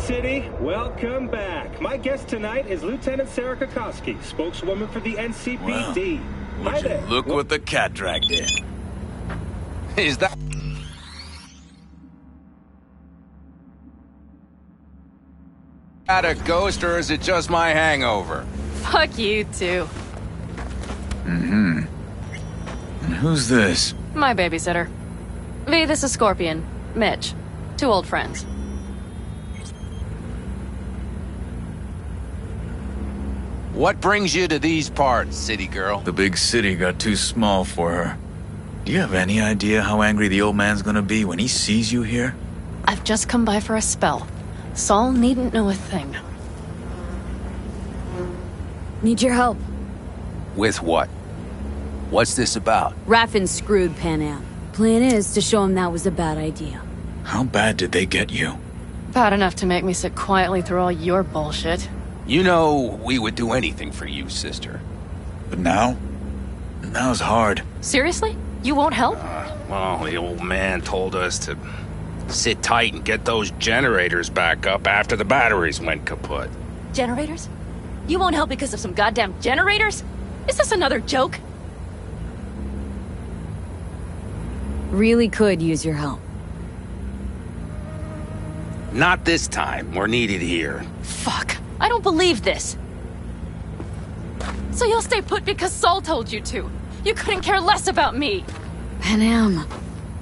City, welcome back. My guest tonight is Lieutenant Sarah Kokoski, spokeswoman for the NCPD. Well, would you look what the cat dragged in? Is that... a ghost, or is it just my hangover? Fuck you, too. And who's this? My babysitter. V, this is Scorpion. Mitch. 2 old friends. What brings you to these parts, city girl? The big city got too small for her. Do you have any idea how angry the old man's gonna be when he sees you here? I've just come by for a spell. Saul needn't know a thing. Need your help. With what? What's this about? Raffin screwed Pan Am. Plan is to show him that was a bad idea. How bad did they get you? Bad enough to make me sit quietly through all your bullshit. You know we would do anything for you, sister. But now? Now's hard. Seriously? You won't help? Well, the old man told us to sit tight and get those generators back up after the batteries went kaput. Generators? You won't help because of some goddamn generators? Is this another joke? Really could use your help. Not this time. We're needed here. Fuck. I don't believe this. So you'll stay put because Saul told you to. You couldn't care less about me. Pan Am.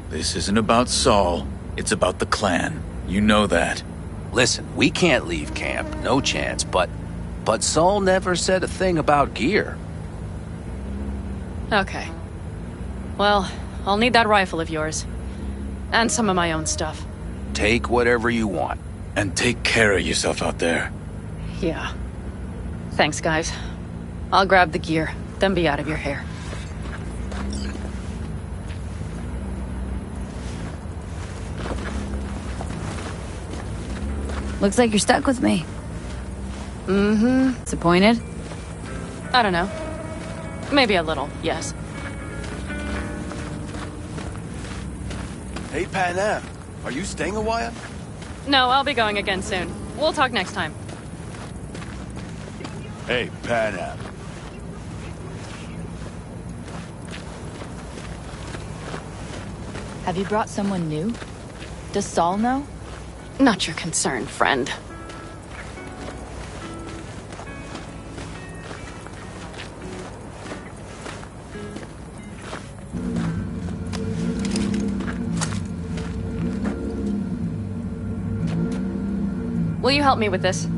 This isn't about Saul. It's about the clan. You know that. Listen, we can't leave camp. No chance. But Saul never said a thing about gear. Okay. Well, I'll need that rifle of yours. And some of my own stuff. Take whatever you want. And take care of yourself out there. Yeah. Thanks, guys. I'll grab the gear, then be out of your hair. Looks like you're stuck with me. Disappointed? I don't know. Maybe a little, yes. Hey, Pan Am, are you staying a while? No, I'll be going again soon. We'll talk next time. Hey, Pan Am. Have you brought someone new? Does Saul know? Not your concern, friend. Will you help me with this?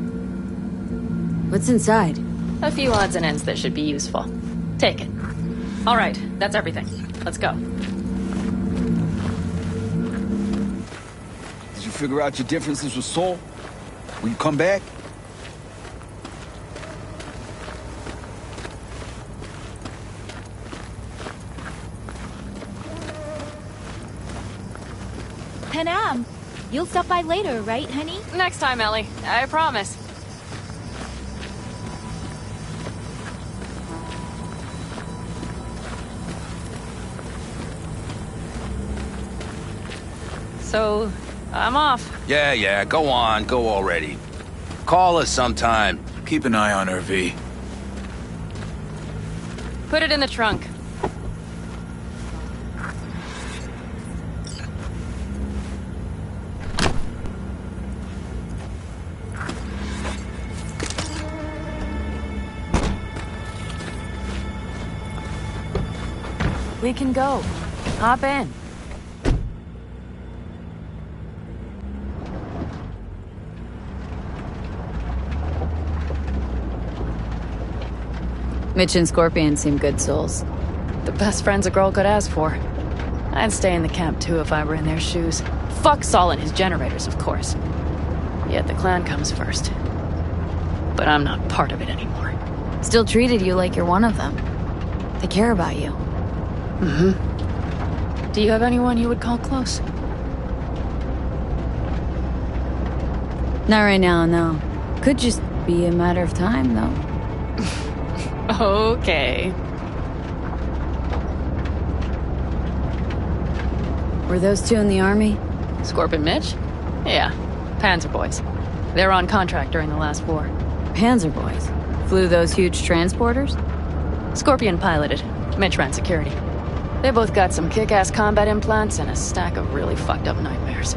What's inside? A few odds and ends that should be useful. Take it. All right, that's everything. Let's go. Did you figure out your differences with Saul? Will you come back? Pan Am, you'll stop by later, right, honey? Next time, Ellie. I promise. So, I'm off. Yeah, go on. Go already. Call us sometime. Keep an eye on her, V. Put it in the trunk. We can go. Hop in. Mitch and Scorpion seem good souls. The best friends a girl could ask for. I'd stay in the camp too if I were in their shoes. Fuck Saul and his generators, of course. Yet the clan comes first. But I'm not part of it anymore. Still treated you like you're one of them. They care about you. Do you have anyone you would call close? Not right now, no. Could just be a matter of time, though. Okay. Were those two in the army? Scorpion Mitch? Yeah, Panzer boys. They're on contract during the last war. Panzer boys. Flew those huge transporters? Scorpion piloted. Mitch ran security. They both got some kick-ass combat implants and a stack of really fucked up nightmares.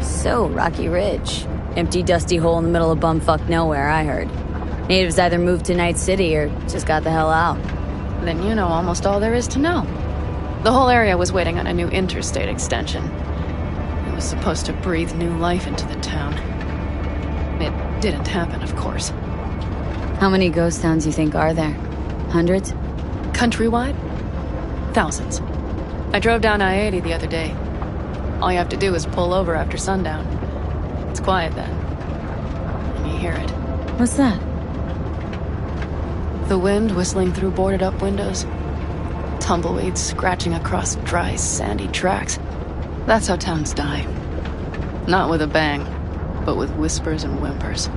So, Rocky Ridge. Empty, dusty hole in the middle of bumfuck nowhere, I heard. Natives either moved to Night City or just got the hell out. Then you know almost all there is to know. The whole area was waiting on a new interstate extension. It was supposed to breathe new life into the town. It didn't happen, of course. How many ghost towns you think are there? Hundreds? Countrywide? Thousands. I drove down I-80 the other day. All you have to do is pull over after sundown. It's quiet then. And you hear it. What's that? The wind whistling through boarded-up windows. Tumbleweeds scratching across dry, sandy tracks. That's how towns die. Not with a bang, but with whispers and whimpers.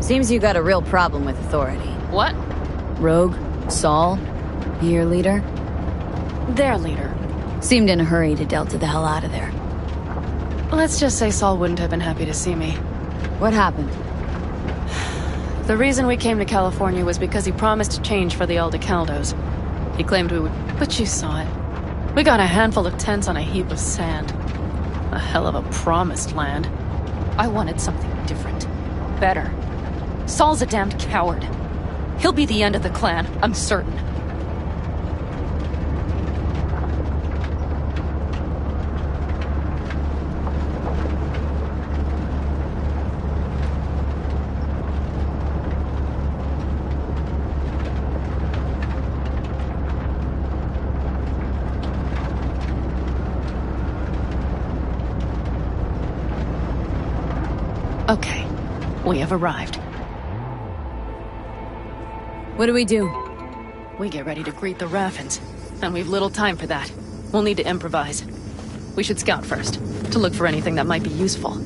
Seems you got a real problem with authority. What? Rogue? Saul? Your leader? Their leader. Seemed in a hurry to Delta the hell out of there. Let's just say Saul wouldn't have been happy to see me. What happened? The reason we came to California was because he promised change for the Aldecaldos. He claimed we would... But you saw it. We got a handful of tents on a heap of sand. A hell of a promised land. I wanted something different. Better. Saul's a damned coward. He'll be the end of the clan, I'm certain. Okay, we have arrived. What do we do? We get ready to greet the Raffins, and we've little time for that. We'll need to improvise. We should scout first, to look for anything that might be useful.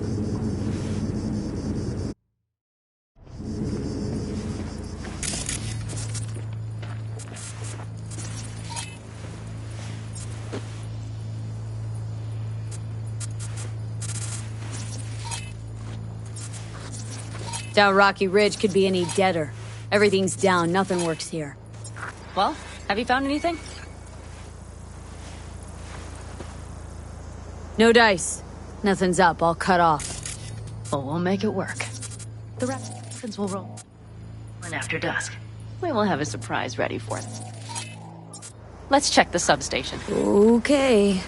Doubt Rocky Ridge could be any deader. Everything's down, nothing works here. Well, have you found anything? No dice. Nothing's up, all cut off. Well, we'll make it work. The Raffins will roll. And after dusk, we will have a surprise ready for them. Let's check the substation. Okay.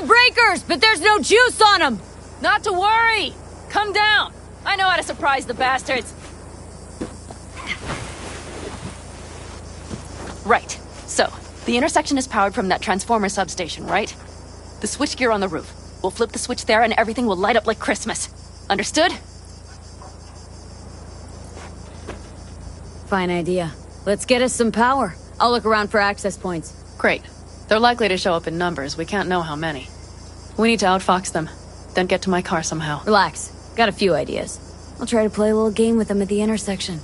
Breakers, but there's no juice on them! Not to worry! Come down! I know how to surprise the bastards! Right. So, the intersection is powered from that transformer substation, right? The switchgear on the roof. We'll flip the switch there and everything will light up like Christmas. Understood? Fine idea. Let's get us some power. I'll look around for access points. Great. They're likely to show up in numbers. We can't know how many. We need to outfox them, then get to my car somehow. Relax. Got a few ideas. I'll try to play a little game with them at the intersection.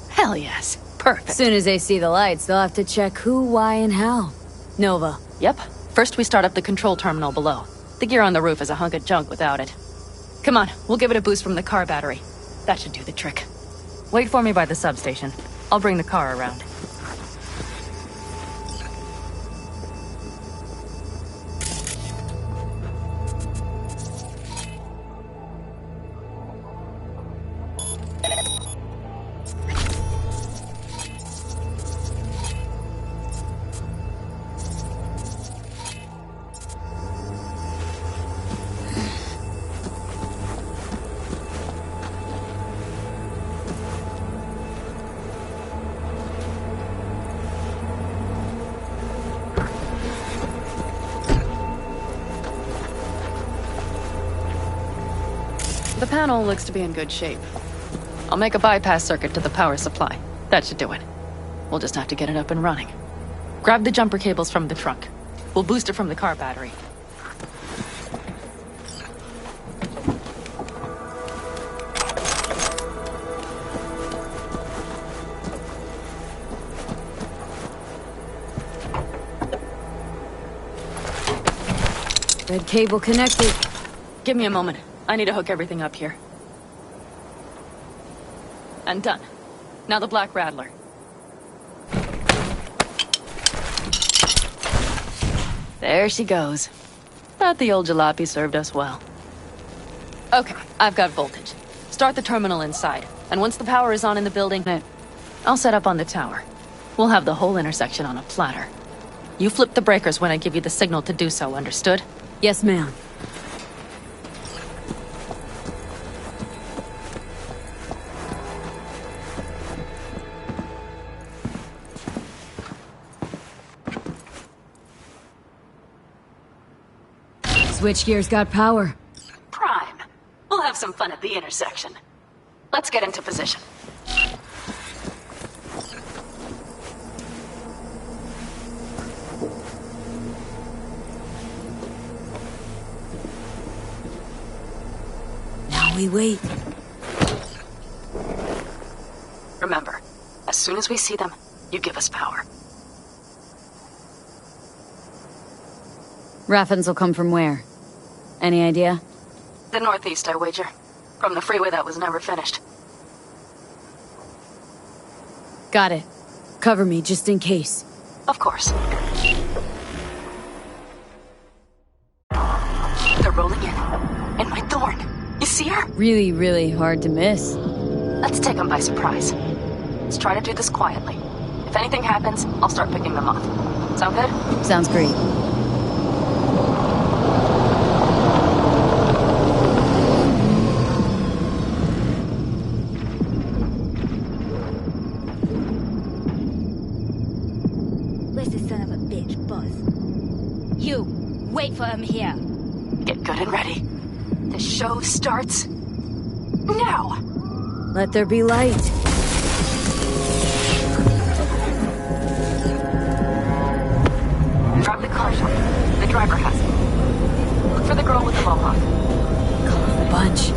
Hell yes. Perfect. As soon as they see the lights, they'll have to check who, why, and how. Nova. Yep. First we start up the control terminal below. The gear on the roof is a hunk of junk without it. Come on, we'll give it a boost from the car battery. That should do the trick. Wait for me by the substation. I'll bring the car around. The panel looks to be in good shape. I'll make a bypass circuit to the power supply. That should do it. We'll just have to get it up and running. Grab the jumper cables from the trunk. We'll boost it from the car battery. Red cable connected. Give me a moment. I need to hook everything up here. And done. Now the Black Rattler. There she goes. But the old jalopy served us well. Okay, I've got voltage. Start the terminal inside, and once the power is on in the building, I'll set up on the tower. We'll have the whole intersection on a platter. You flip the breakers when I give you the signal to do so, understood? Yes, ma'am. Switchgear's got power. Prime. We'll have some fun at the intersection. Let's get into position. Now we wait. Remember, as soon as we see them, you give us power. Raffens will come from where? Any idea? The northeast, I wager. From the freeway that was never finished. Got it. Cover me, just in case. Of course. They're rolling in. And my thorn. You see her? Really, really hard to miss. Let's take them by surprise. Let's try to do this quietly. If anything happens, I'll start picking them off. Sound good? Sounds great. Wait for him here. Get good and ready. The show starts now. Let there be light. Drop the car shot. The driver has it. Look for the girl with the mohawk. Call of the bunch.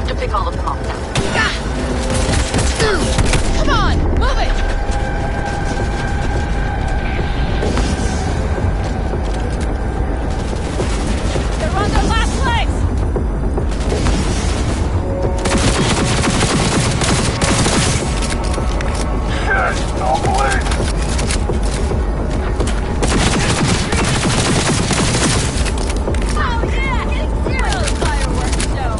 to pick all of them up. Come on, move it! They're on their last legs! Shit, don't believe. Oh yeah! Getting zero fireworks show!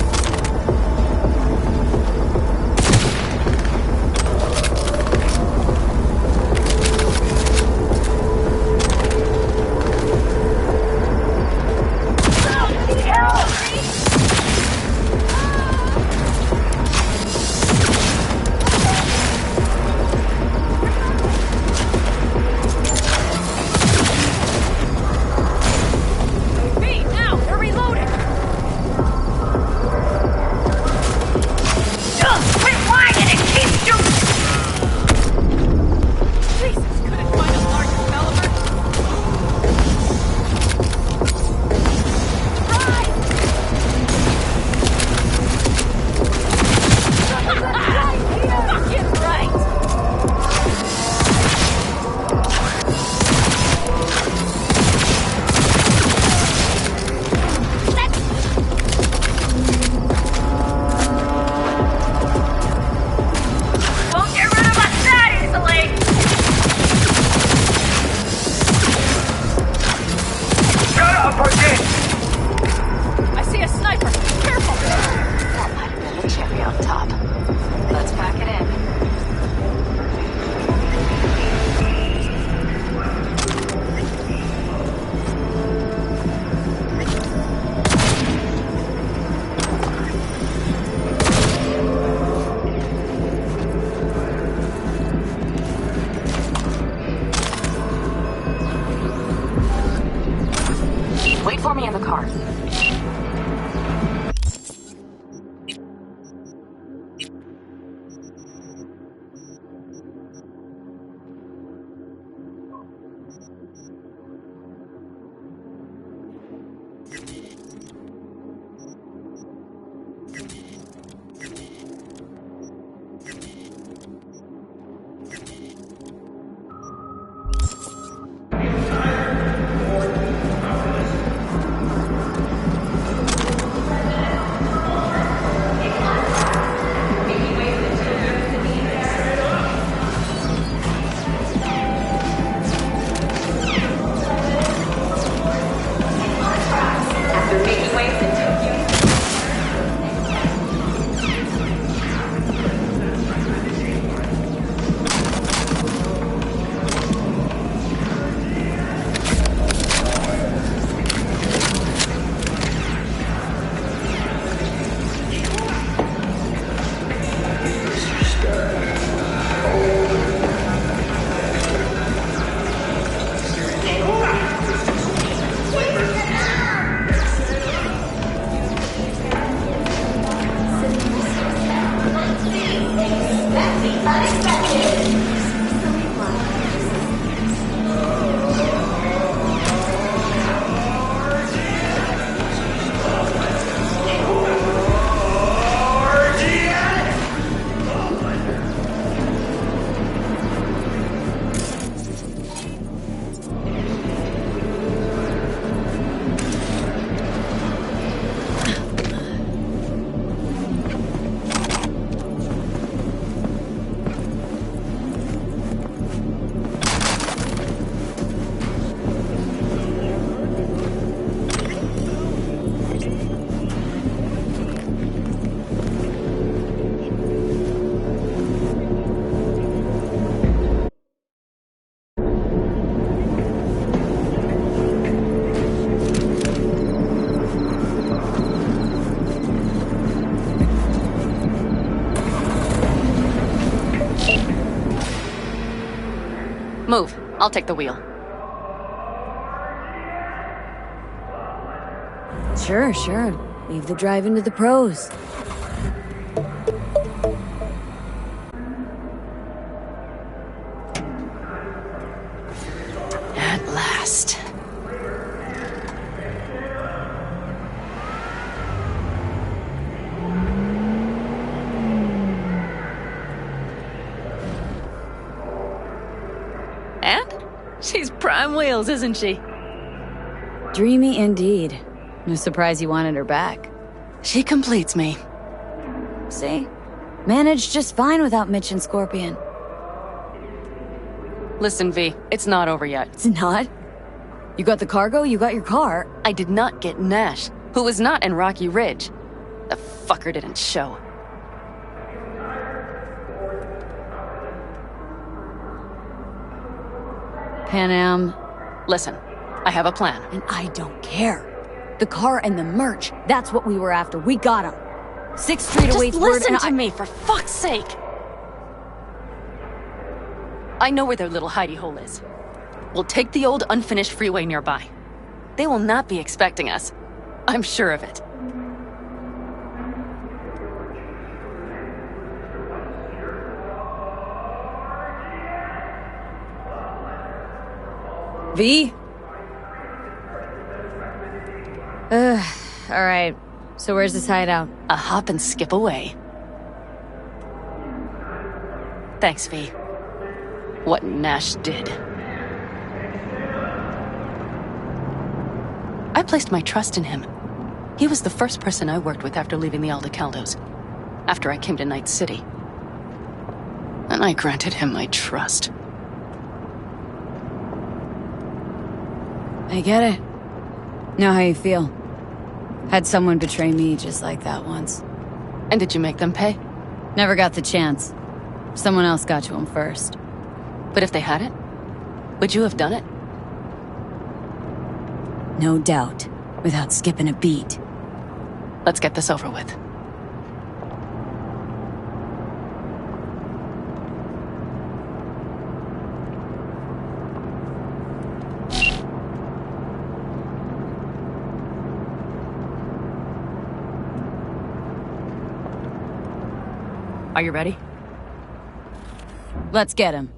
Wait for me in the car. Move. I'll take the wheel. Sure, sure. Leave the driving to the pros. At last. Prime wheels, isn't she? Dreamy indeed. No surprise you wanted her back. She completes me. See? Managed just fine without Mitch and Scorpion. Listen, V, it's not over yet. It's not? You got the cargo, you got your car. I did not get Nash, who was not in Rocky Ridge. The fucker didn't show. Pan Am. Listen, I have a plan. And I don't care. The car and the merch, that's what we were after. We got them. 6th Street awaits word listen and to me, for fuck's sake! I know where their little hidey hole is. We'll take the old unfinished freeway nearby. They will not be expecting us. I'm sure of it. V? Alright. So where's this hideout? A hop and skip away. Thanks, V. What Nash did. I placed my trust in him. He was the first person I worked with after leaving the Aldecaldos, after I came to Night City. And I granted him my trust. I get it. Know how you feel. Had someone betray me just like that once. And did you make them pay? Never got the chance. Someone else got to him first. But if they hadn't, would you have done it? No doubt. Without skipping a beat. Let's get this over with. Are you ready? Let's get him.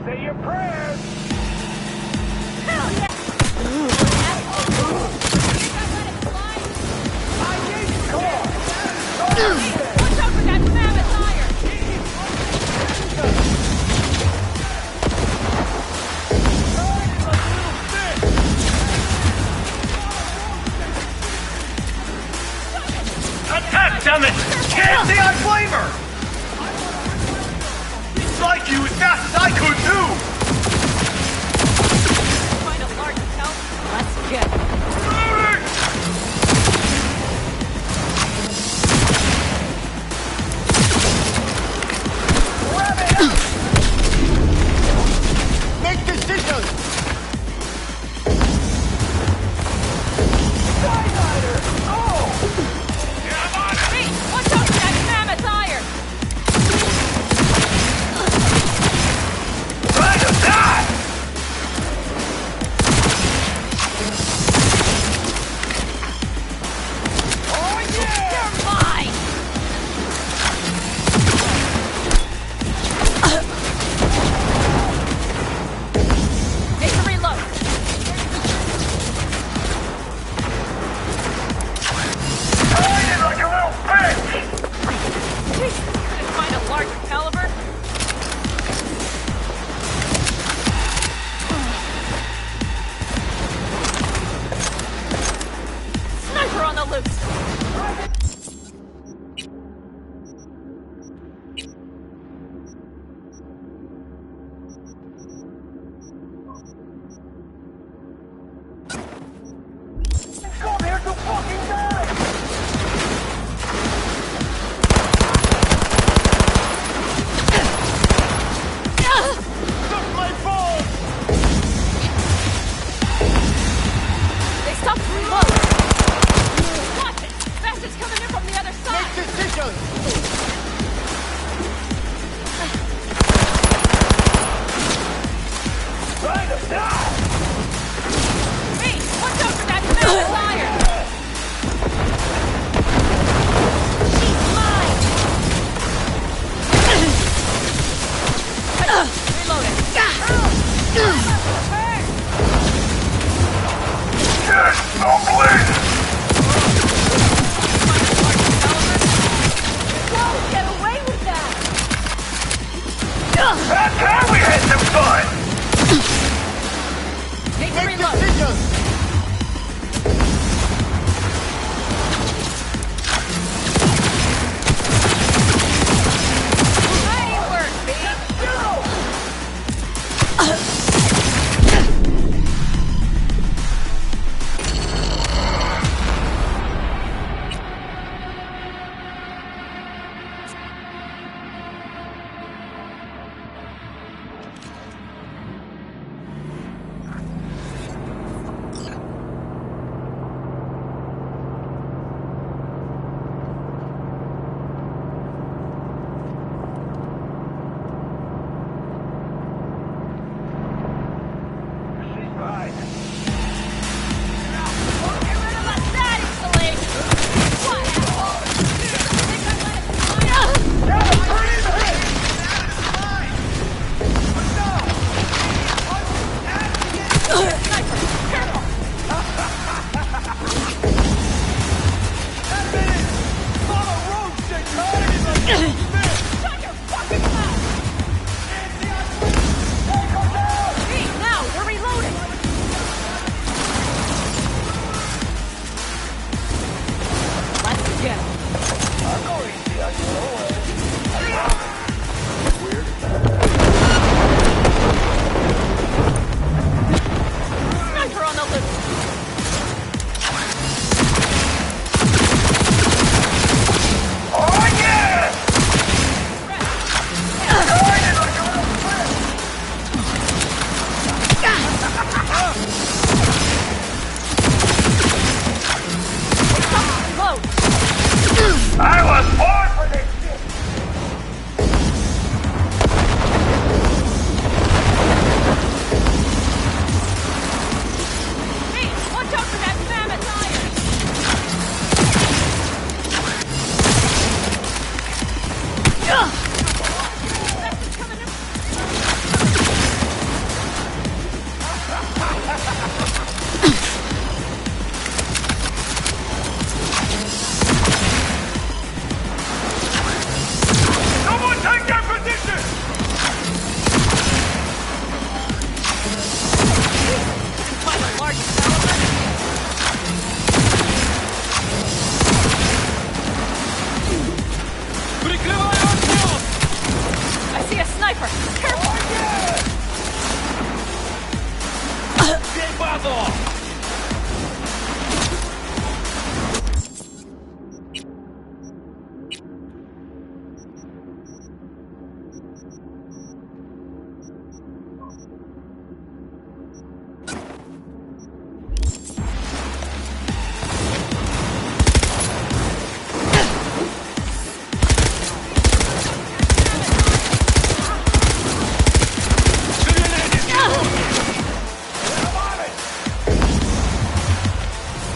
Say your prayers. Hell yeah! Watch out for that mammoth iron! Attack, damn it! Can't say I blame her! Strike you as fast as I could too! Find a large account. Let's get it. Make decisions! Hey, watch out for that mammoth iron! Try to die! Oh yeah! You're mine! Make a reload! Hide it like a little bitch! Jeez, can I find a larger caliber? Sniper on the loose! Come here to fucking die! Suck my balls! They stopped reload! Watch it! Bastards coming in from the other side! Decisions! Try to die! Hey, watch out for that mammoth iron! She's mine! Reloading. Yes, don't bleed! Whoa, get away with that! That's how we had some fun! Make the reload! Decisions! Nice work, babe! sniper! Careful! Бей базу!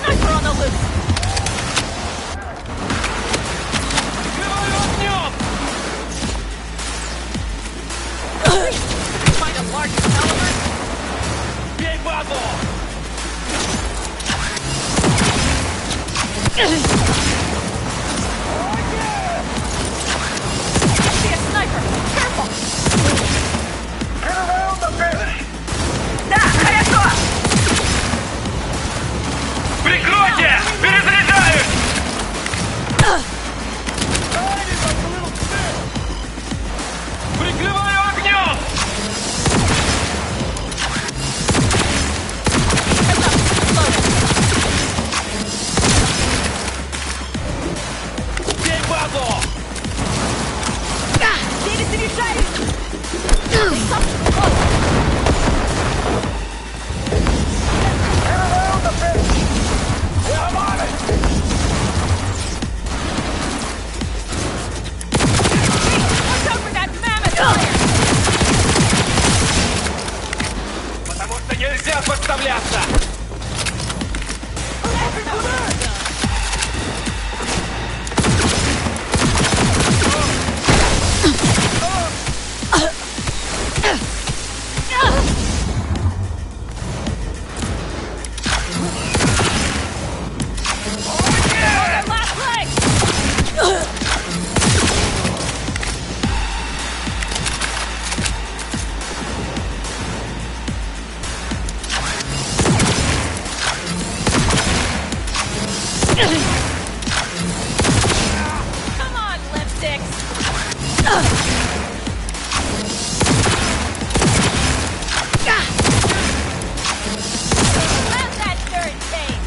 Sniper on the loose! Find a large caliber? Бей базу! See a sniper! Careful! Get around the bench! Да, хорошо! Прикройте! Перезаряжаюсь! Прикрываю огнем! Бей базу! Перезаряжаюсь! Watch out for that mammoth fire! Потому что нельзя подставляться! That last leg! Come on, lipsticks! Let that dirt tape!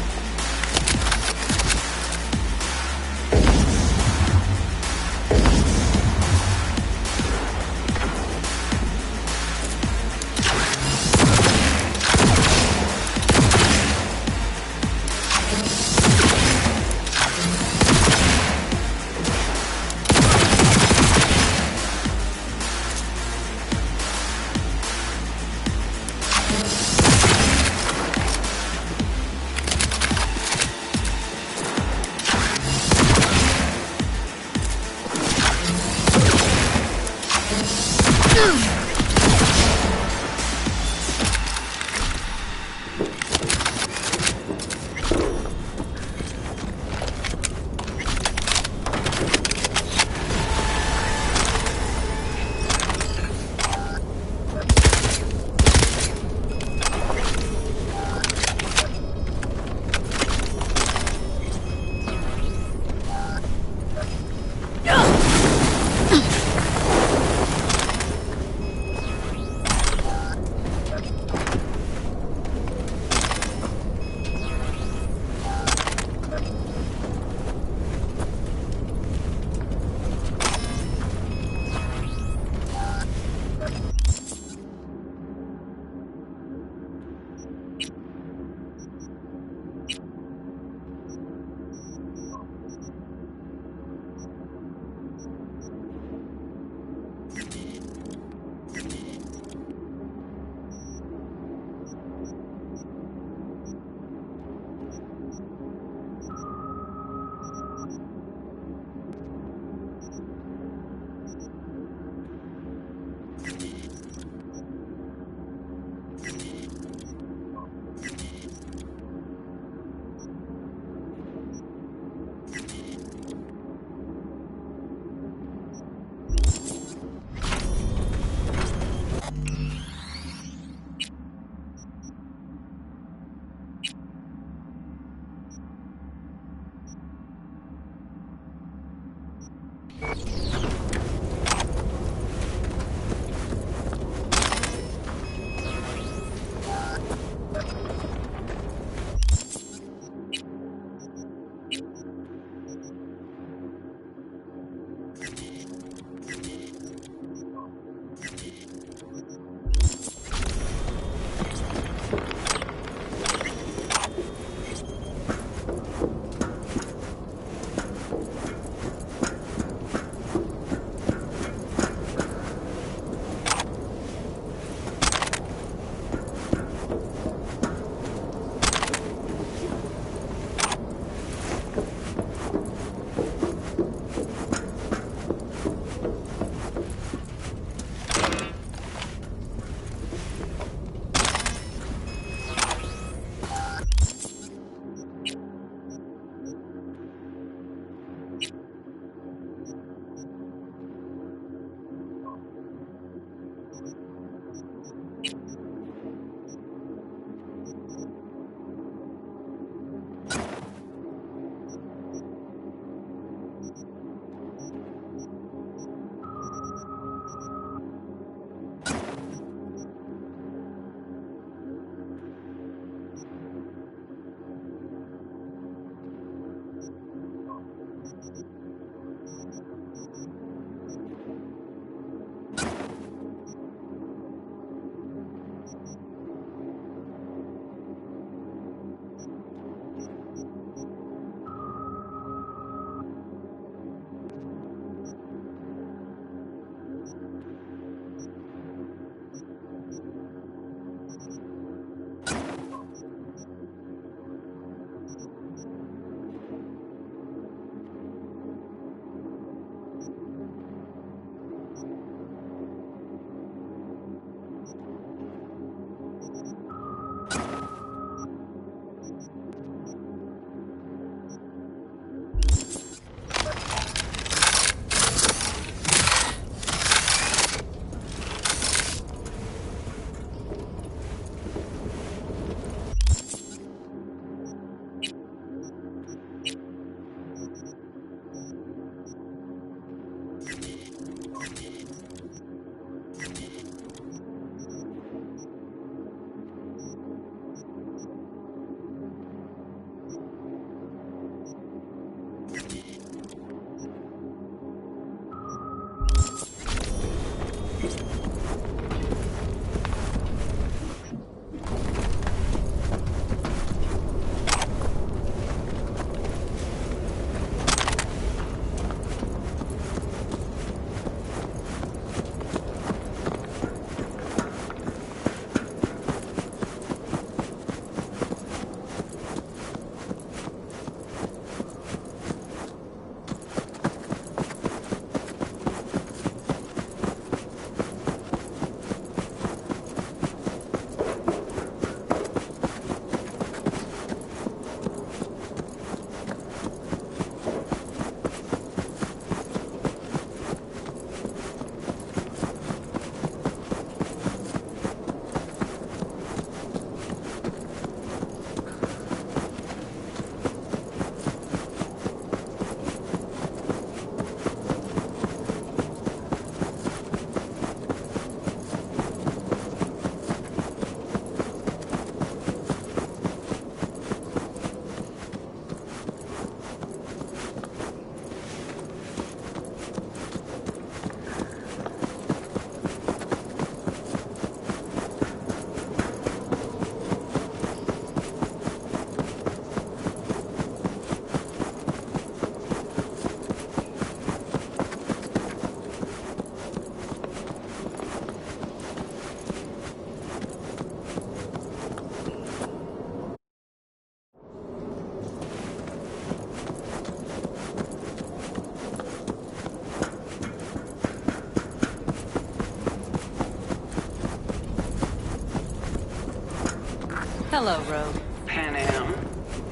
Hello, Rogue. Pan Am.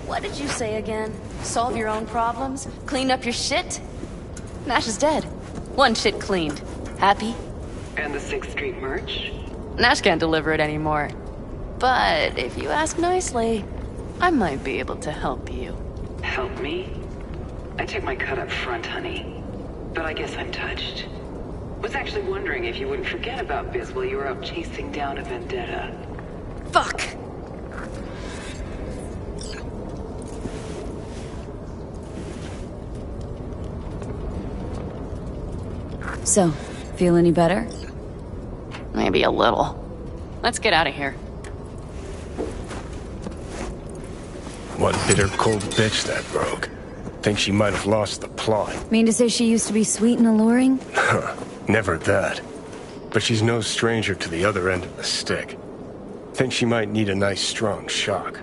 What did you say again? Solve your own problems? Clean up your shit? Nash is dead. One shit cleaned. Happy? And the 6th Street merch? Nash can't deliver it anymore. But if you ask nicely, I might be able to help you. Help me? I took my cut up front, honey. But I guess I'm touched. Was actually wondering if you wouldn't forget about Biz while you were out chasing down a vendetta. Fuck! So, feel any better? Maybe a little. Let's get out of here. One bitter cold bitch, that Rogue. Think she might have lost the plot. Mean to say she used to be sweet and alluring? Never that. But she's no stranger to the other end of the stick. Think she might need a nice strong shock.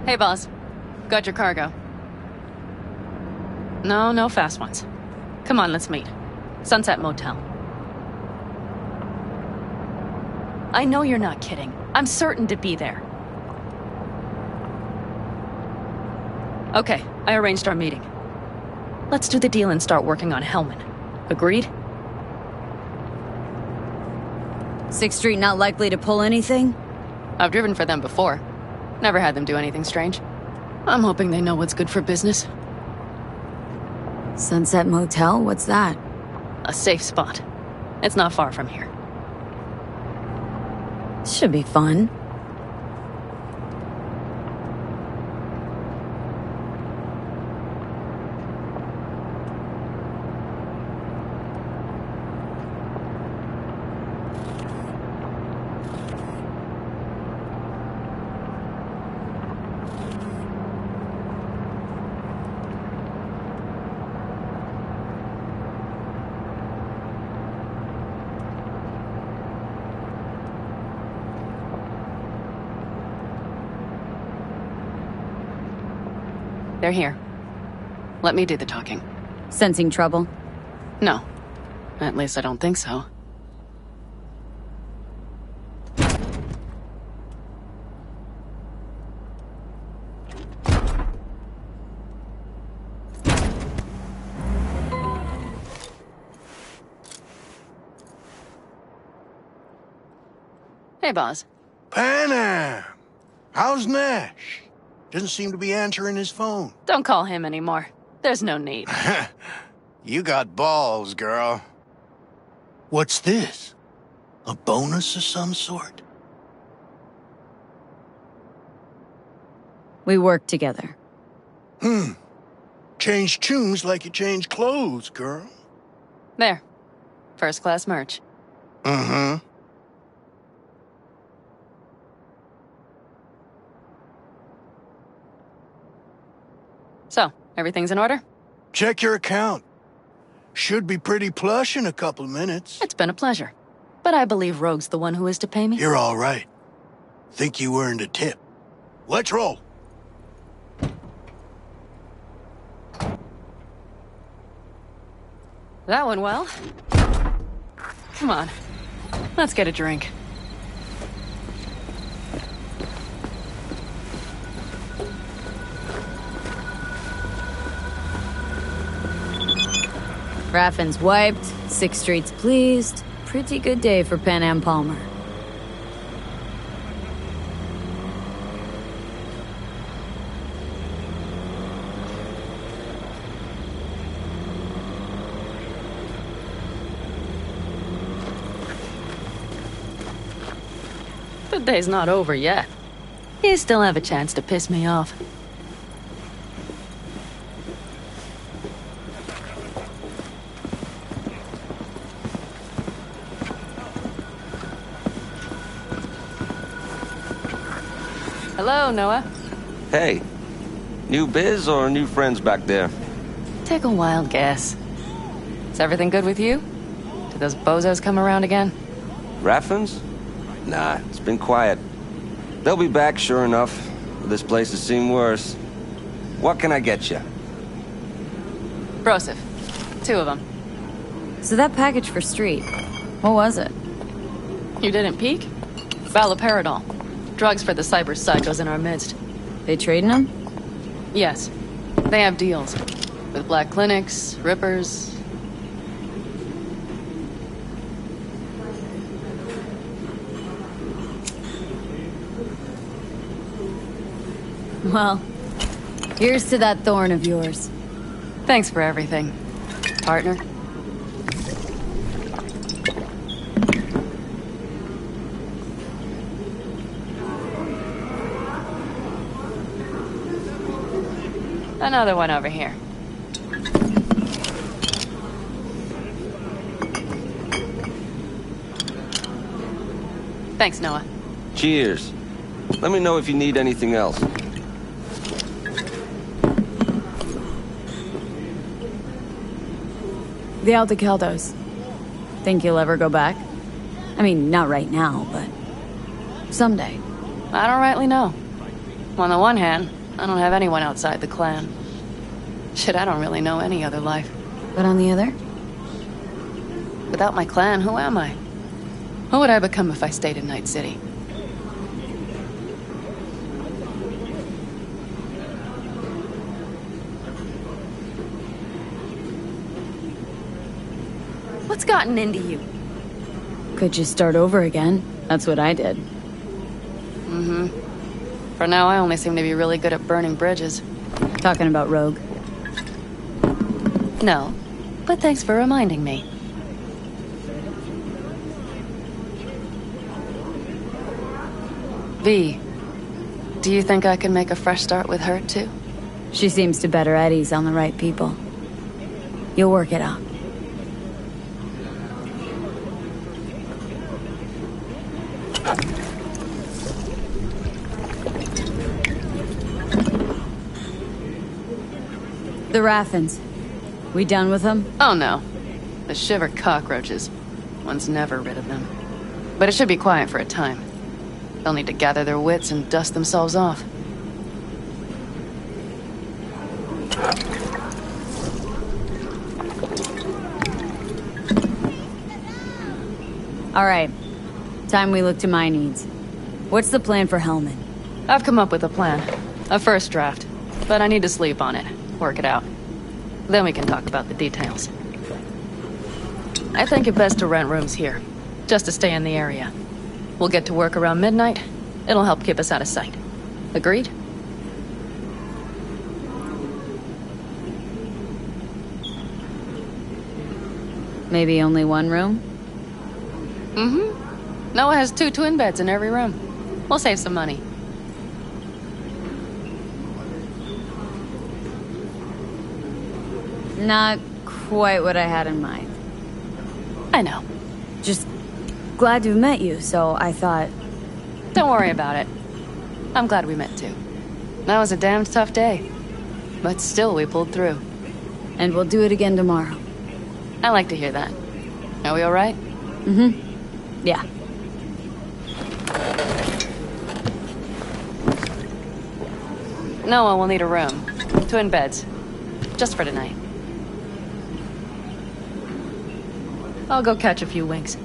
Hey, boss. Got your cargo. No, no fast ones. Come on, let's meet. Sunset Motel. I know you're not kidding. I'm certain to be there. Okay, I arranged our meeting. Let's do the deal and start working on Hellman. Agreed? 6th Street not likely to pull anything? I've driven for them before. Never had them do anything strange. I'm hoping they know what's good for business. Sunset Motel? What's that? A safe spot. It's not far from here. Should be fun. They're here. Let me do the talking. Sensing trouble? No. At least I don't think so. Hey, boss. Panam! How's Nash? Doesn't seem to be answering his phone. Don't call him anymore. There's no need. You got balls, girl. What's this? A bonus of some sort? We work together. Change tunes like you change clothes, girl. There. First class merch. Mm-hmm. So, everything's in order? Check your account. Should be pretty plush in a couple of minutes. It's been a pleasure. But I believe Rogue's the one who is to pay me. You're all right. Think you earned a tip. Let's roll. That went well. Come on. Let's get a drink. Raffin's wiped, 6th Street's pleased. Pretty good day for Panam Palmer. The day's not over yet. You still have a chance to piss me off. Hello, Noah. Hey, new biz or new friends back there? Take a wild guess. Is everything good with you? Did those bozos come around again? Raffins? Nah, it's been quiet. They'll be back, sure enough. This place has seen worse. What can I get you? Broseph. 2 of them. So that package for Street, what was it? You didn't peek? Valoperidol. Drugs for the cyber psychos in our midst. They trading them? Yes. They have deals. With black clinics, rippers. Well, here's to that thorn of yours. Thanks for everything, partner. Another one over here. Thanks, Noah. Cheers. Let me know if you need anything else. The Aldecaldos. Think you'll ever go back? I mean, not right now, but someday. I don't rightly know. On the one hand, I don't have anyone outside the clan. Shit, I don't really know any other life. But on the other? Without my clan, who am I? Who would I become if I stayed in Night City? What's gotten into you? Could you start over again? That's what I did. Mm-hmm. For now, I only seem to be really good at burning bridges. Talking about Rogue. No, but thanks for reminding me. V, do you think I can make a fresh start with her, too? She seems to better at ease on the right people. You'll work it out. The Raffins. We done with them? Oh no. The shiver cockroaches. One's never rid of them. But it should be quiet for a time. They'll need to gather their wits and dust themselves off. All right. Time we look to my needs. What's the plan for Hellman? I've come up with a plan. A first draft. But I need to sleep on it. Work it out. Then we can talk about the details. I think it best to rent rooms here. Just to stay in the area. We'll get to work around midnight. It'll help keep us out of sight. Agreed? Maybe only one room? Mm-hmm. Noah has 2 twin beds in every room. We'll save some money. Not quite what I had in mind. I know. Just glad to have met you, so I thought... Don't worry about it. I'm glad we met too. That was a damned tough day. But still, we pulled through. And we'll do it again tomorrow. I like to hear that. Are we all right? Mm-hmm. Yeah. Noah will need a room. Twin beds. Just for tonight. I'll go catch a few winks.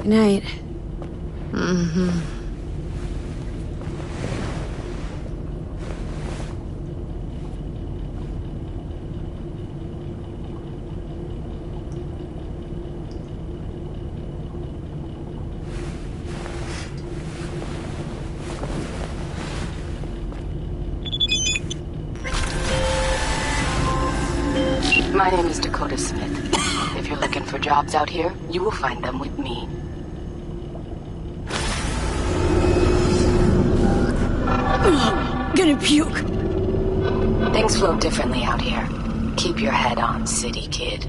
Good night. Mm-hmm. My name is Dakota Smith. If you're looking for jobs out here, you will find them with me. Gonna puke. Things flow differently out here. Keep your head on, city kid.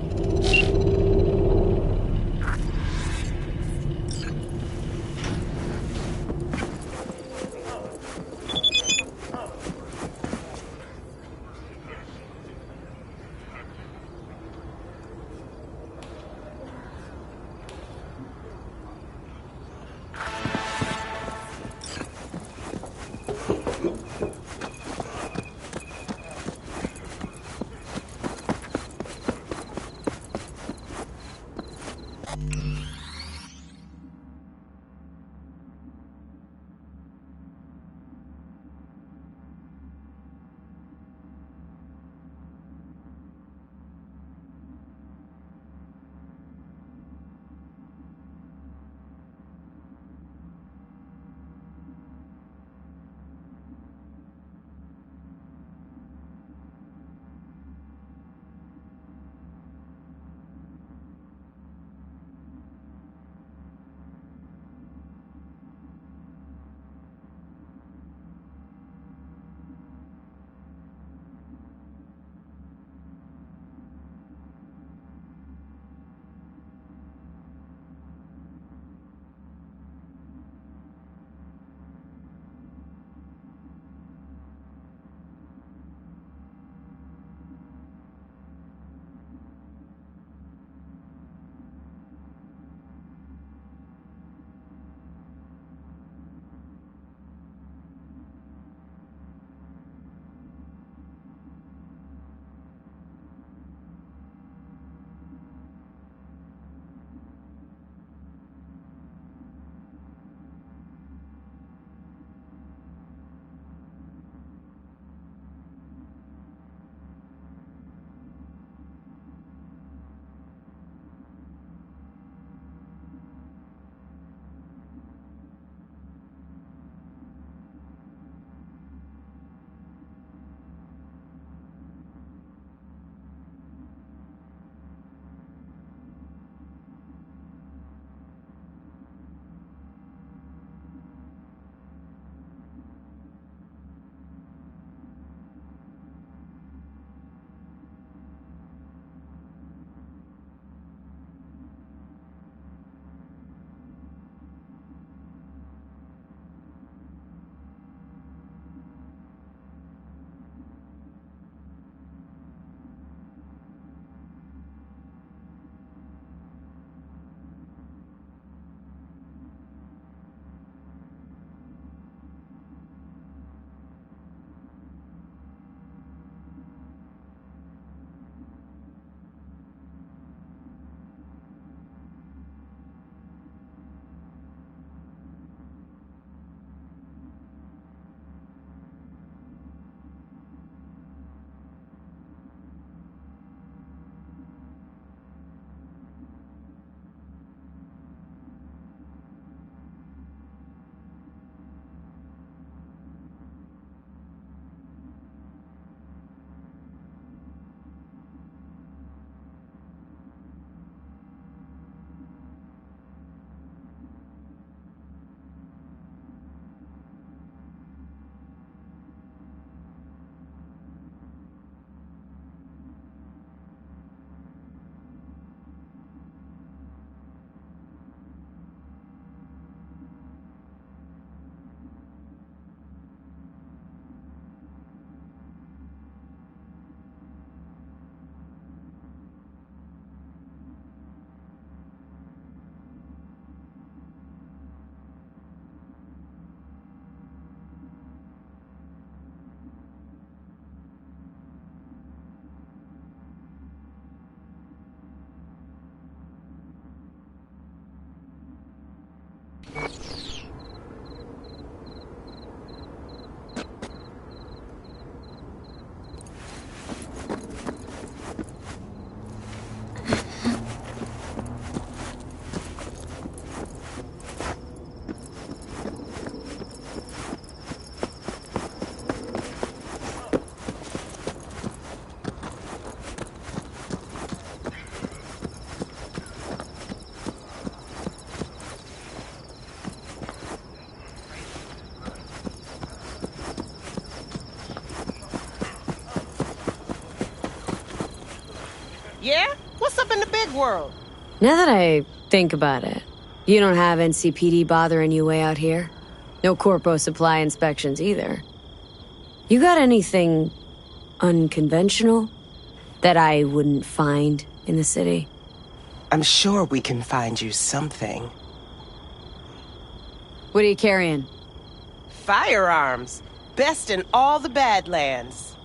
Yeah? What's up in the big world? Now that I think about it, you don't have NCPD bothering you way out here? No corpo supply inspections either. You got anything unconventional that I wouldn't find in the city? I'm sure we can find you something. What are you carrying? Firearms. Best in all the Badlands.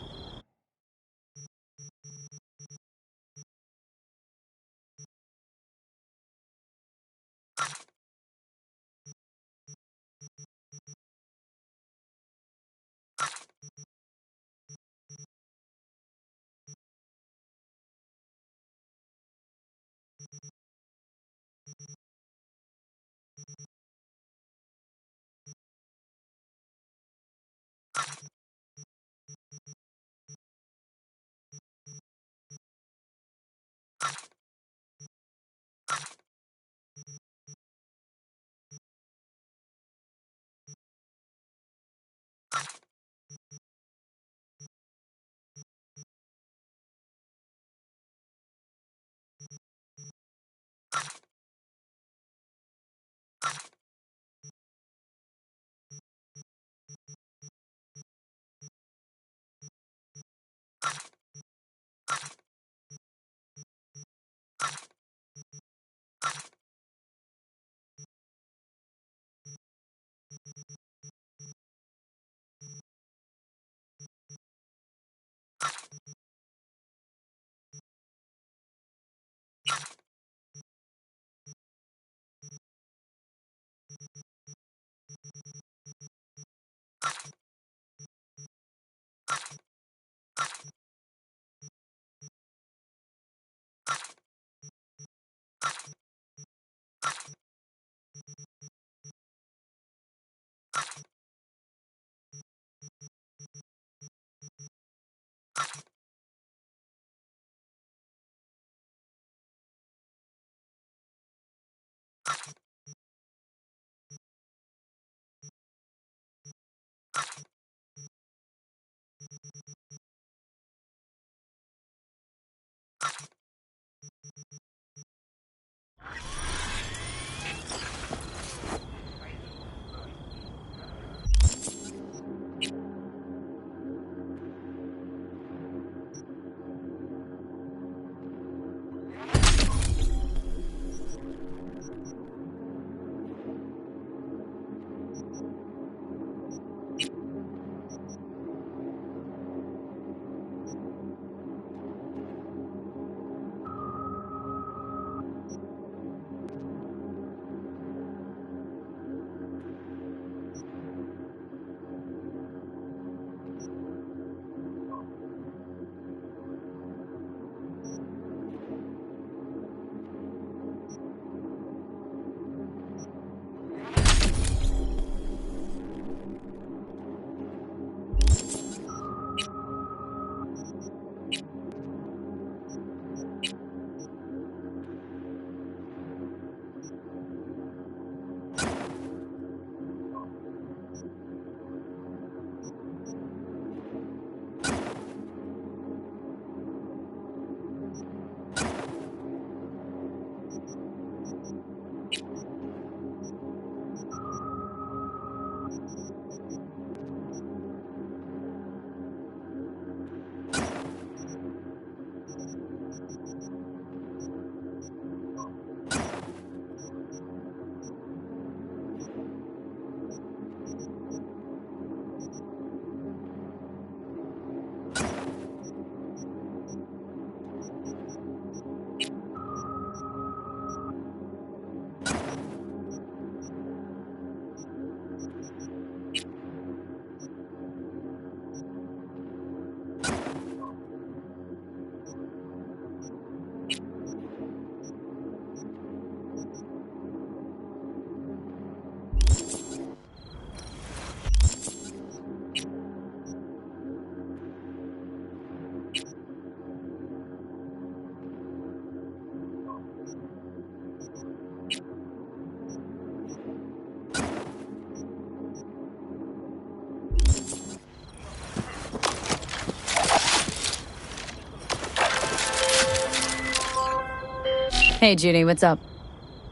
Hey, Judy, what's up?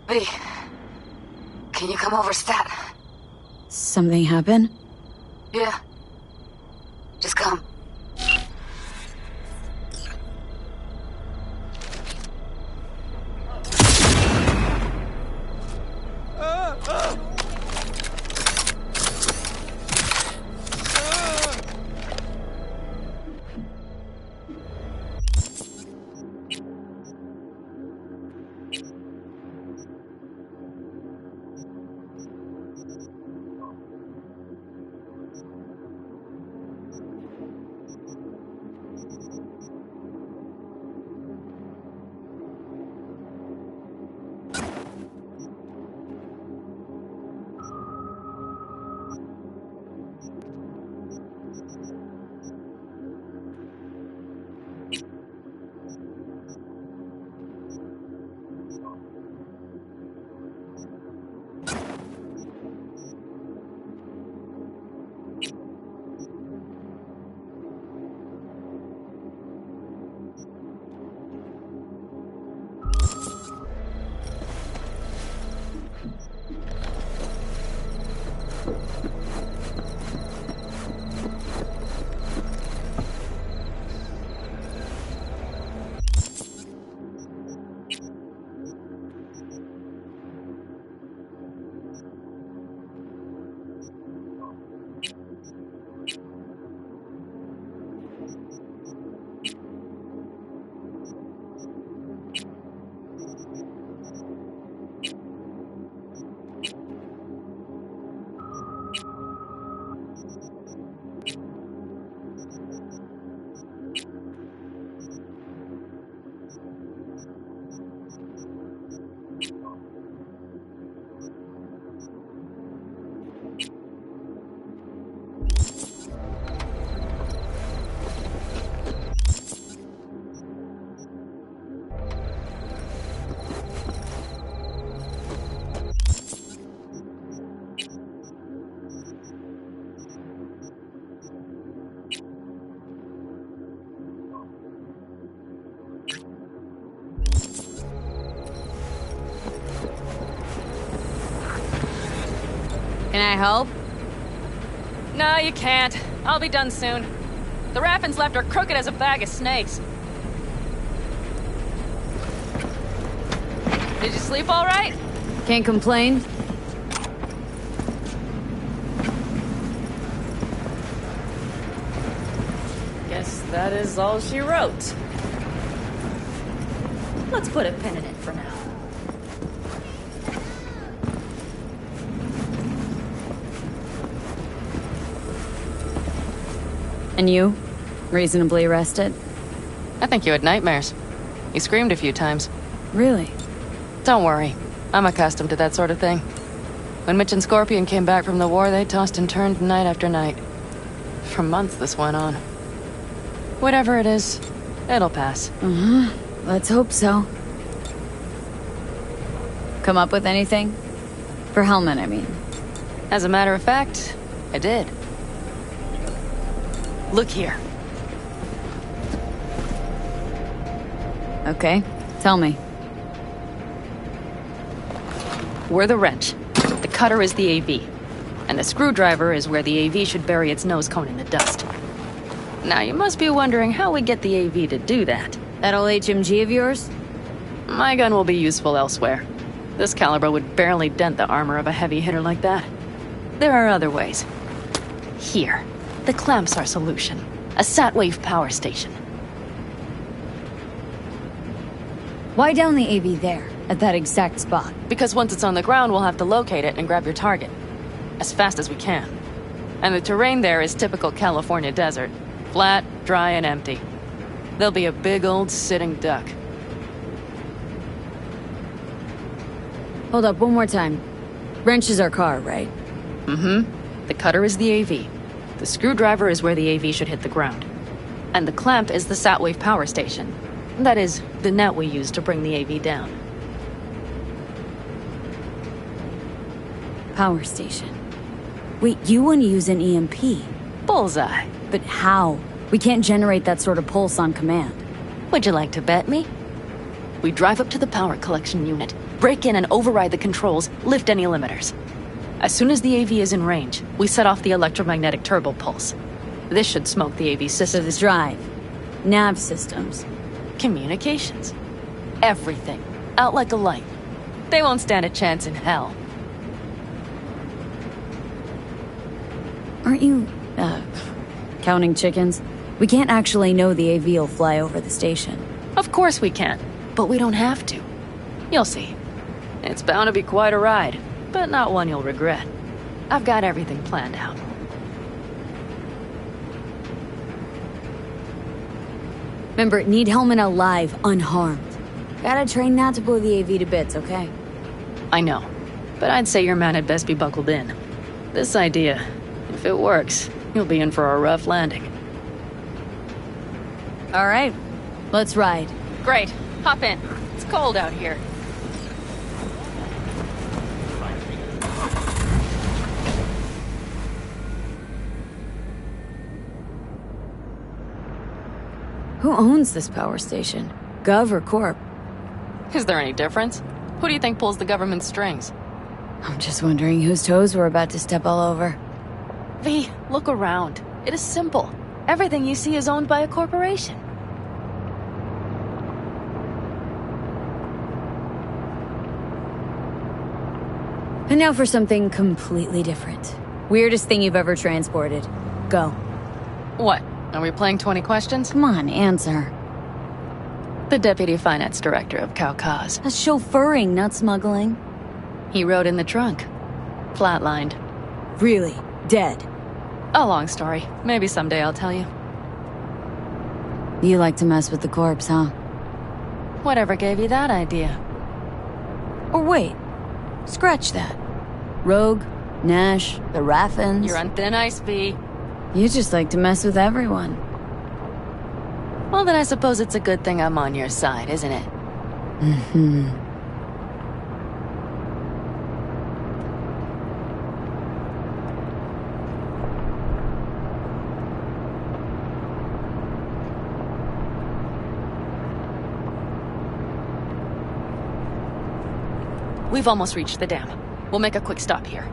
V, can you come over, stat? Something happened? Yeah. Just come. Can I help? No, you can't. I'll be done soon. The Raffins left her crooked as a bag of snakes. Did you sleep all right? Can't complain. Guess that is all she wrote. Let's put a pin in it for now. And you? Reasonably rested? I think you had nightmares. You screamed a few times. Really? Don't worry. I'm accustomed to that sort of thing. When Mitch and Scorpion came back from the war, they tossed and turned night after night. For months this went on. Whatever it is, it'll pass. Let's hope so. Come up with anything? For Hellman, I mean. As a matter of fact, I did. Look here. Okay, tell me. We're the wrench. The cutter is the AV. And the screwdriver is where the AV should bury its nose cone in the dust. Now you must be wondering how we get the AV to do that. That old HMG of yours? My gun will be useful elsewhere. This caliber would barely dent the armor of a heavy hitter like that. There are other ways. Here. The clamp's our solution. A sat-wave power station. Why down the AV there, at that exact spot? Because once it's on the ground, we'll have to locate it and grab your target. As fast as we can. And the terrain there is typical California desert. Flat, dry, and empty. There'll be a big old sitting duck. Hold up, one more time. Wrench is our car, right? The cutter is the AV. The screwdriver is where the AV should hit the ground. And the clamp is the sat-wave power station. That is, the net we use to bring the AV down. Power station. Wait, you want to use an EMP? Bullseye. But how? We can't generate that sort of pulse on command. Would you like to bet me? We drive up to the power collection unit, break in and override the controls, lift any limiters. As soon as the AV is in range, we set off the electromagnetic turbo pulse. This should smoke the AV system. So the drive, nav systems, communications, everything. Out like a light. They won't stand a chance in hell. Aren't you, counting chickens? We can't actually know the AV will fly over the station. Of course we can, but we don't have to. You'll see. It's bound to be quite a ride, but not one you'll regret. I've got everything planned out. Remember, need Hellman alive, unharmed. Gotta train not to blow the AV to bits, okay? I know, but I'd say your man had best be buckled in. This idea, if it works, you'll be in for a rough landing. All right, let's ride. Great, hop in. It's cold out here. Who owns this power station? Gov or Corp? Is there any difference? Who do you think pulls the government's strings? I'm just wondering whose toes we're about to step all over. V, look around. It is simple. Everything you see is owned by a corporation. And now for something completely different. Weirdest thing you've ever transported. Go. What? Are we playing 20 questions? Come on, answer. The Deputy Finance Director of Kaukaz. That's chauffeuring, not smuggling. He rode in the trunk. Flatlined. Really? Dead? A long story. Maybe someday I'll tell you. You like to mess with the corpse, huh? Whatever gave you that idea? Or wait. Scratch that. Rogue, Nash, the Raffins. You're on thin ice, V. You just like to mess with everyone. Well, then I suppose it's a good thing I'm on your side, isn't it? Mm-hmm. We've almost reached the dam. We'll make a quick stop here.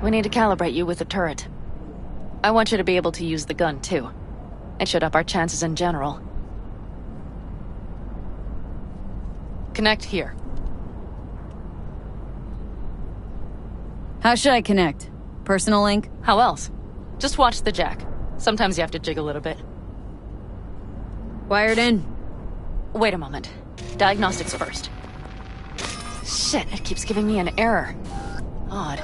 We need to calibrate you with the turret. I want you to be able to use the gun, too. It should up our chances in general. Connect here. How should I connect? Personal link? How else? Just watch the jack. Sometimes you have to jig a little bit. Wired in. Wait a moment. Diagnostics first. Shit, it keeps giving me an error. Odd.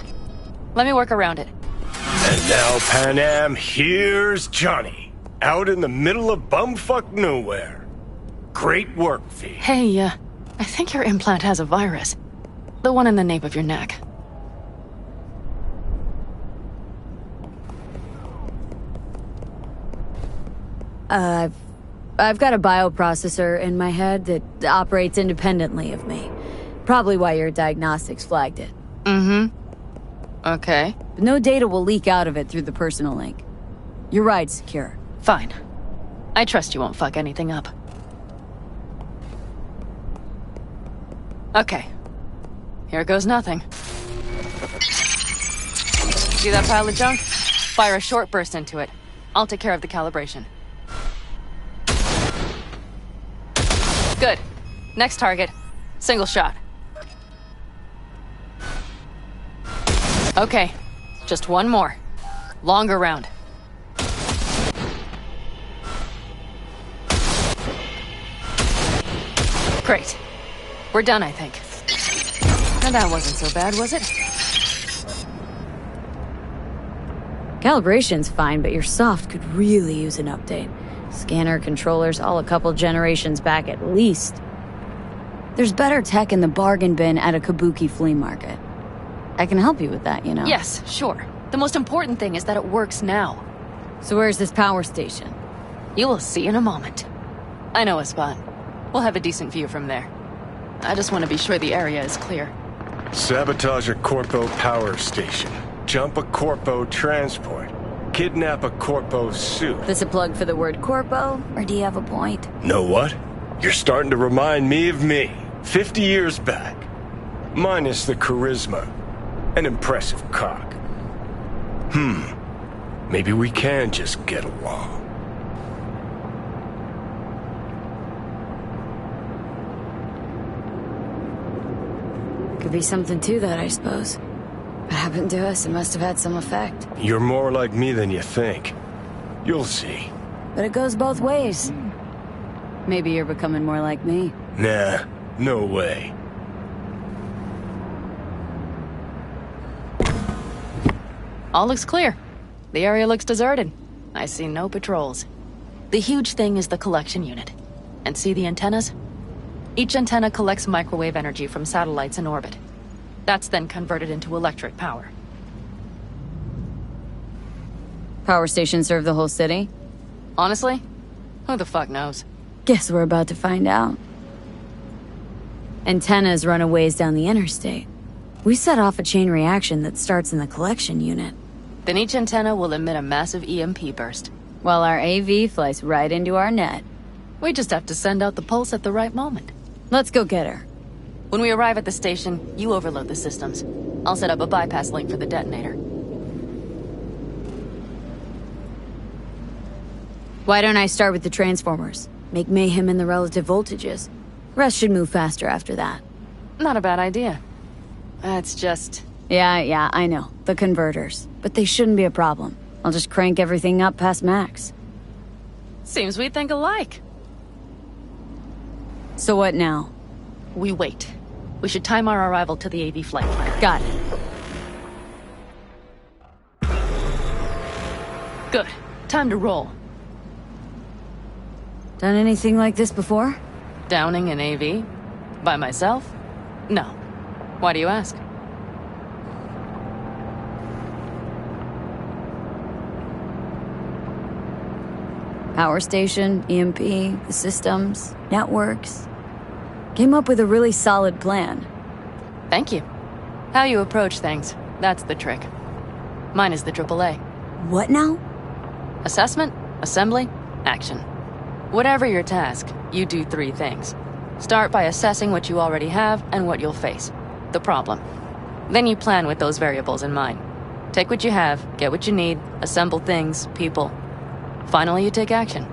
Let me work around it. And now, Pan Am, here's Johnny. Out in the middle of bumfuck nowhere. Great work, V. Hey, I think your implant has a virus. The one in the nape of your neck. I've got a bioprocessor in my head that operates independently of me. Probably why your diagnostics flagged it. Mm-hmm. Okay. But no data will leak out of it through the personal link. Your ride's secure. Fine. I trust you won't fuck anything up. Okay. Here goes nothing. See that pile of junk? Fire a short burst into it. I'll take care of the calibration. Good. Next target. Single shot. Okay. Just one more. Longer round. Great. We're done, I think. And that wasn't so bad, was it? Calibration's fine, but your soft could really use an update. Scanner, controllers, all a couple generations back at least. There's better tech in the bargain bin at a Kabuki flea market. I can help you with that, you know? Yes, sure. The most important thing is that it works now. So where's this power station? You will see in a moment. I know a spot. We'll have a decent view from there. I just want to be sure the area is clear. Sabotage a Corpo power station. Jump a Corpo transport. kidnap a corpo suit. This a plug for the word corpo, or do you have a point? Know what? You're starting to remind me of me, 50 years back. Minus the charisma. An impressive cock. Maybe we can just get along. Could be something to that, I suppose. What happened to us? It must have had some effect. You're more like me than you think. You'll see. But it goes both ways. Maybe you're becoming more like me. Nah, no way. All looks clear. The area looks deserted. I see no patrols. The huge thing is the collection unit. And see the antennas? Each antenna collects microwave energy from satellites in orbit. That's then converted into electric power. Power stations serve the whole city? Honestly, who the fuck knows? Guess we're about to find out. Antennas run a ways down the interstate. We set off a chain reaction that starts in the collection unit. Then each antenna will emit a massive EMP burst. While our AV flies right into our net. We just have to send out the pulse at the right moment. Let's go get her. When we arrive at the station, you overload the systems. I'll set up a bypass link for the detonator. Why don't I start with the transformers? Make mayhem in the relative voltages. Rest should move faster after that. Not a bad idea. It's just... Yeah, I know. The converters. But they shouldn't be a problem. I'll just crank everything up past max. Seems we think alike. So what now? We wait. We should time our arrival to the AV flight plan. Got it. Good. Time to roll. Done anything like this before? Downing an AV? By myself? No. Why do you ask? Power station, EMP, the systems, networks. Came up with a really solid plan. Thank you. How you approach things, that's the trick. Mine is the AAA. What now? Assessment, assembly, action. Whatever your task, you do 3 things. Start by assessing what you already have and what you'll face. The problem. Then you plan with those variables in mind. Take what you have, get what you need, assemble things, people. Finally, you take action.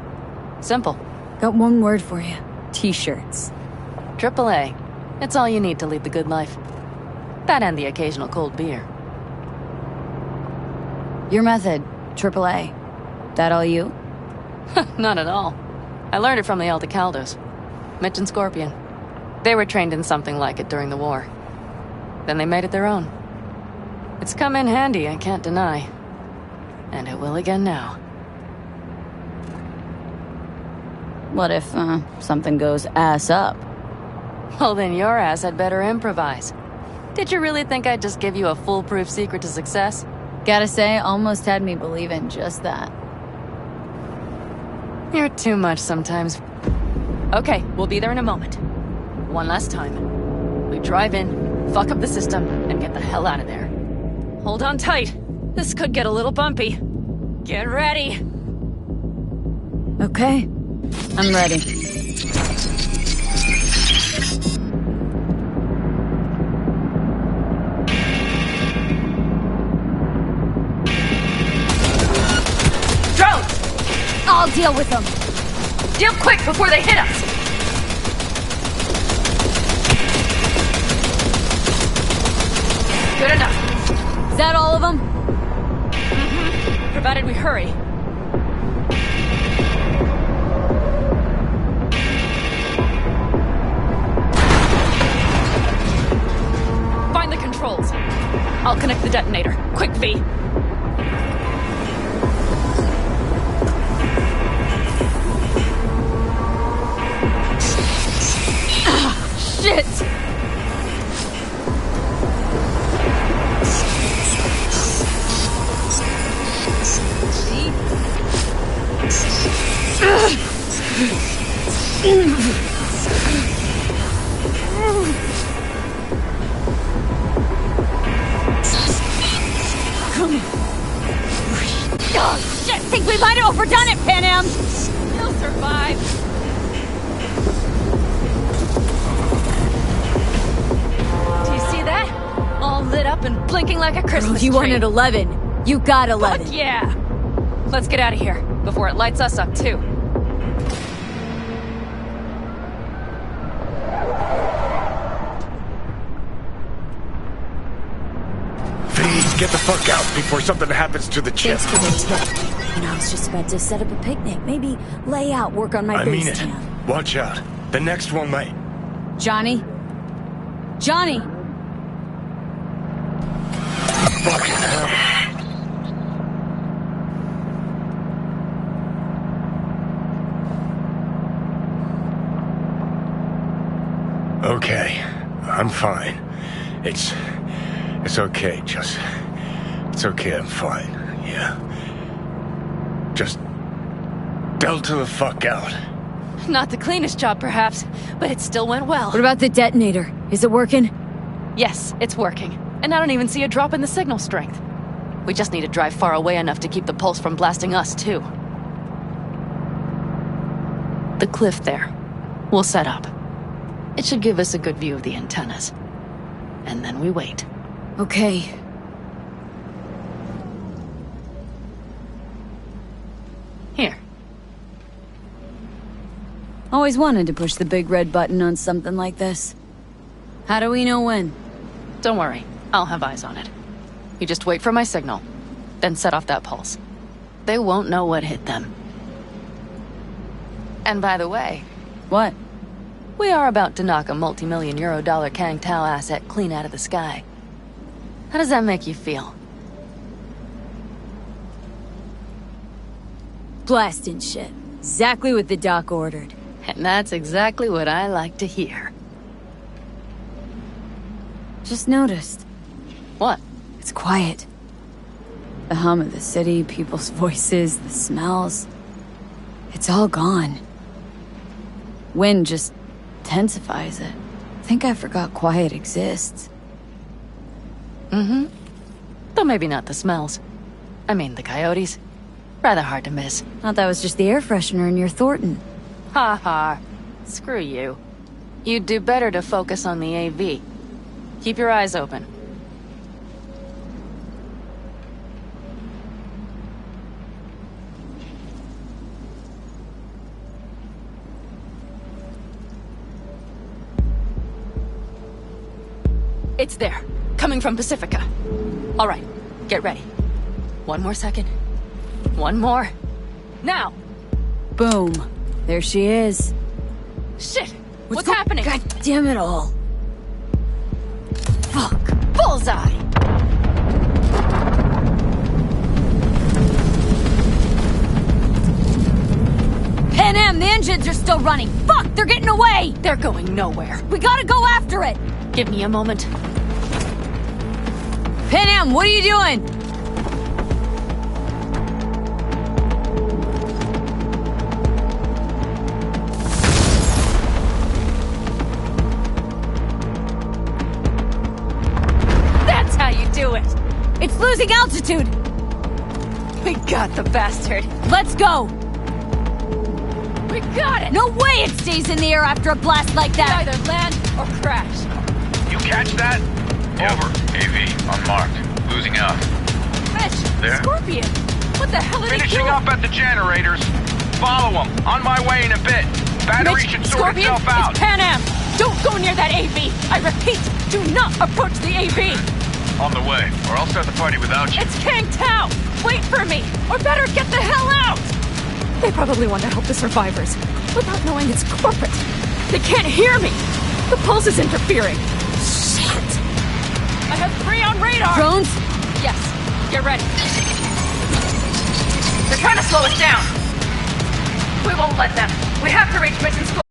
Simple. Got one word for you. T-shirts. AAA. It's all you need to lead the good life. That and the occasional cold beer. Your method, AAA. That all you? Not at all. I learned it from the Aldecaldos. Mitch and Scorpion. They were trained in something like it during the war. Then they made it their own. It's come in handy, I can't deny. And it will again now. What if, something goes ass up? Well, then your ass had better improvise. Did you really think I'd just give you a foolproof secret to success? Gotta say, almost had me believe in just that. You're too much sometimes. Okay, we'll be there in a moment. One last time. We drive in, fuck up the system, and get the hell out of there. Hold on tight. This could get a little bumpy. Get ready. Okay. I'm ready. Drones! I'll deal with them. Deal quick before they hit us! Good enough. Is that all of them? Mm-hmm. Provided we hurry. Find the controls. I'll connect the detonator. Quick, V. Shit! Come on. kind of overdone it, Pan Am! He'll survive. Do you see that? All lit up and blinking like a Christmas You tree. wanted 11. You got 11. Fuck yeah! Let's get out of here before it lights us up too. Get the fuck out before something happens to the chip. Thanks for the tip. And I was just about to set up a picnic. Maybe lay out, work on my I mean base it. camp. Watch out. The next one might. Johnny? Johnny! Fucking hell. Okay. I'm fine. It's okay, just... It's okay, I'm fine. Yeah. Just... Delta the fuck out. Not the cleanest job, perhaps, but it still went well. What about the detonator? Is it working? Yes, it's working. And I don't even see a drop in the signal strength. We just need to drive far away enough to keep the pulse from blasting us, too. The cliff there. We'll set up. It should give us a good view of the antennas. And then we wait. Okay. Here. Always wanted to push the big red button on something like this. How do we know when? Don't worry. I'll have eyes on it. You just wait for my signal. Then set off that pulse. They won't know what hit them. And by the way... What? We are about to knock a multi-million-euro-dollar Kang Tao asset clean out of the sky. How does that make you feel? Blasting shit. Exactly what the doc ordered. And that's exactly what I like to hear. Just noticed. What? It's quiet. The hum of the city, people's voices, the smells. It's all gone. Wind just intensifies it. I think I forgot quiet exists. Mm-hmm. Though maybe not the smells. I mean, the coyotes. Rather hard to miss. Thought that was just the air freshener in your Thornton. Ha ha. Screw you. You'd do better to focus on the AV. Keep your eyes open. It's there. Coming from Pacifica. All right. Get ready. One more second. One more. Now! Boom. There she is. Shit! What's happening? God damn it all. Fuck! Bullseye! Pan Am, the engines are still running. Fuck, they're getting away! They're going nowhere. We gotta go after it! Give me a moment. Pan Am, what are you doing? That's how you do it! It's losing altitude! We got the bastard. Let's go! We got it! No way it stays in the air after a blast like that! Either land or crash. You catch that? Over. AV, unmarked. Losing out. Fish! There? Scorpion! What the hell are they Finishing doing? up at the generators. Follow them. On my way in a bit. Battery Mitch, should sort Scorpion, itself out. it's Pan Am! Don't go near that AV! I repeat, do not approach the AV! On the way, or I'll start the party without you. It's Kang Tao! Wait for me! Or better, get the hell out! They probably want to help the survivors, without knowing it's corporate. They can't hear me! The pulse is interfering. Shit! I have 3 on radar! Drones? Yes, get ready. They're trying to slow us down. We won't let them. We have to reach mission score.